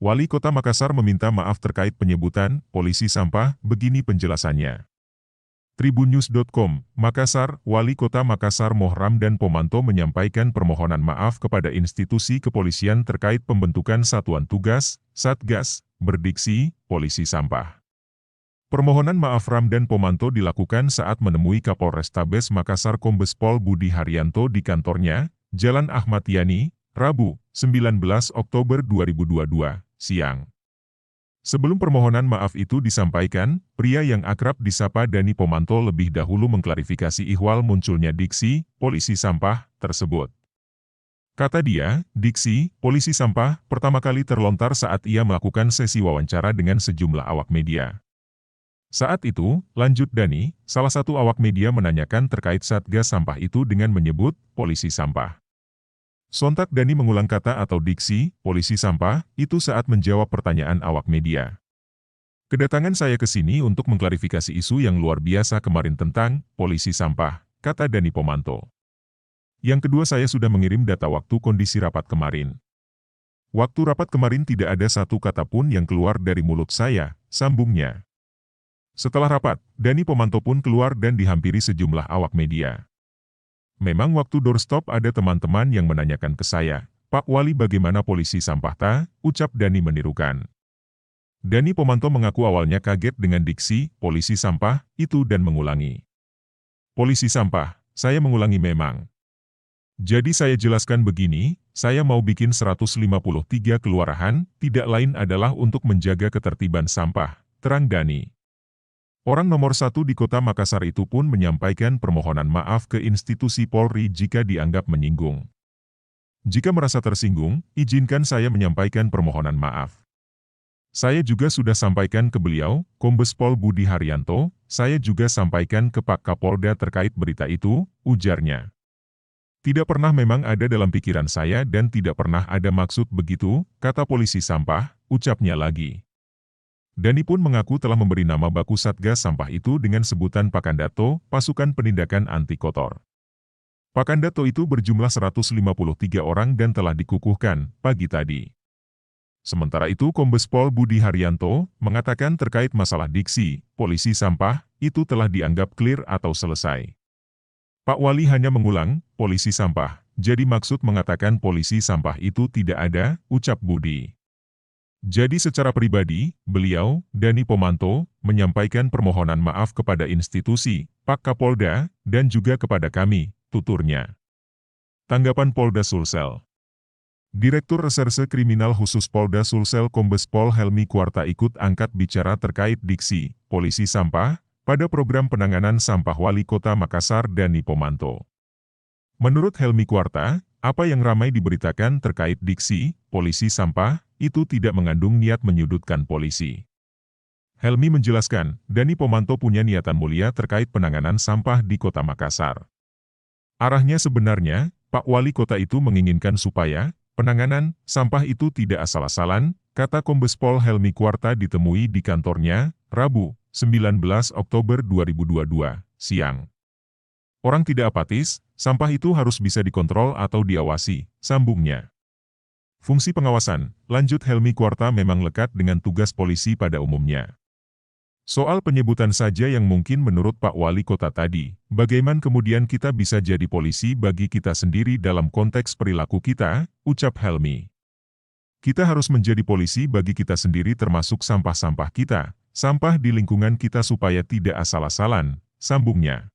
Wali Kota Makassar meminta maaf terkait penyebutan polisi sampah, begini penjelasannya. Tribunnews.com, Makassar, Wali Kota Makassar Mohram dan Pomanto menyampaikan permohonan maaf kepada institusi kepolisian terkait pembentukan Satuan Tugas, Satgas, berdiksi, polisi sampah. Permohonan maaf Ramdan Pomanto dilakukan saat menemui Kapolrestabes Makassar Kombes Pol Budi Haryanto di kantornya, Jalan Ahmad Yani, Rabu, 19 Oktober 2022, siang. Sebelum permohonan maaf itu disampaikan, pria yang akrab disapa Dani Pomanto lebih dahulu mengklarifikasi ihwal munculnya diksi, polisi sampah, tersebut. Kata dia, diksi, polisi sampah, pertama kali terlontar saat ia melakukan sesi wawancara dengan sejumlah awak media. Saat itu, lanjut Dani, salah satu awak media menanyakan terkait Satgas sampah itu dengan menyebut, polisi sampah. Sontak Dani mengulang kata atau diksi, polisi sampah, itu saat menjawab pertanyaan awak media. Kedatangan saya ke sini untuk mengklarifikasi isu yang luar biasa kemarin tentang polisi sampah, kata Dani Pomanto. Yang kedua saya sudah mengirim data waktu kondisi rapat kemarin. Waktu rapat kemarin tidak ada satu kata pun yang keluar dari mulut saya, sambungnya. Setelah rapat, Dani Pomanto pun keluar dan dihampiri sejumlah awak media. Memang waktu doorstop ada teman-teman yang menanyakan ke saya, Pak Wali bagaimana polisi sampah ta? Ucap Dani menirukan. Dani Pomanto mengaku awalnya kaget dengan diksi, polisi sampah, itu dan mengulangi. Polisi sampah, saya mengulangi memang. Jadi saya jelaskan begini, saya mau bikin 153 kelurahan, tidak lain adalah untuk menjaga ketertiban sampah, terang Dani. Orang nomor satu di kota Makassar itu pun menyampaikan permohonan maaf ke institusi Polri jika dianggap menyinggung. Jika merasa tersinggung, izinkan saya menyampaikan permohonan maaf. Saya juga sudah sampaikan ke beliau, Kombes Pol Budi Haryanto, saya juga sampaikan ke Pak Kapolda terkait berita itu, ujarnya. Tidak pernah memang ada dalam pikiran saya dan tidak pernah ada maksud begitu, kata polisi sampah, ucapnya lagi. Dani pun mengaku telah memberi nama baku Satgas sampah itu dengan sebutan Pakandato, Pasukan Penindakan Anti Kotor. Pakandato itu berjumlah 153 orang dan telah dikukuhkan pagi tadi. Sementara itu Kombes Pol Budi Haryanto mengatakan terkait masalah diksi, polisi sampah, itu telah dianggap clear atau selesai. Pak Wali hanya mengulang, polisi sampah, jadi maksud mengatakan polisi sampah itu tidak ada, ucap Budi. Jadi secara pribadi, beliau, Dani Pomanto, menyampaikan permohonan maaf kepada institusi, Pak Kapolda, dan juga kepada kami, tuturnya. Tanggapan Polda Sulsel. Direktur Reserse Kriminal Khusus Polda Sulsel Kombes Pol Helmi Kuarta ikut angkat bicara terkait diksi, polisi sampah, pada program penanganan sampah Wali Kota Makassar Dani Pomanto. Menurut Helmi Kuarta, apa yang ramai diberitakan terkait diksi, polisi sampah, itu tidak mengandung niat menyudutkan polisi. Helmi menjelaskan, Dani Pomanto punya niatan mulia terkait penanganan sampah di Kota Makassar. Arahnya sebenarnya, Pak Wali Kota itu menginginkan supaya penanganan sampah itu tidak asal-asalan, kata Kombes Pol Helmi Kuarta ditemui di kantornya, Rabu, 19 Oktober 2022, siang. Orang tidak apatis, sampah itu harus bisa dikontrol atau diawasi, sambungnya. Fungsi pengawasan, lanjut Helmi Kuarta memang lekat dengan tugas polisi pada umumnya. Soal penyebutan saja yang mungkin menurut Pak Wali Kota tadi, bagaimana kemudian kita bisa jadi polisi bagi kita sendiri dalam konteks perilaku kita, ucap Helmi. Kita harus menjadi polisi bagi kita sendiri termasuk sampah-sampah kita, sampah di lingkungan kita supaya tidak asal-asalan, sambungnya.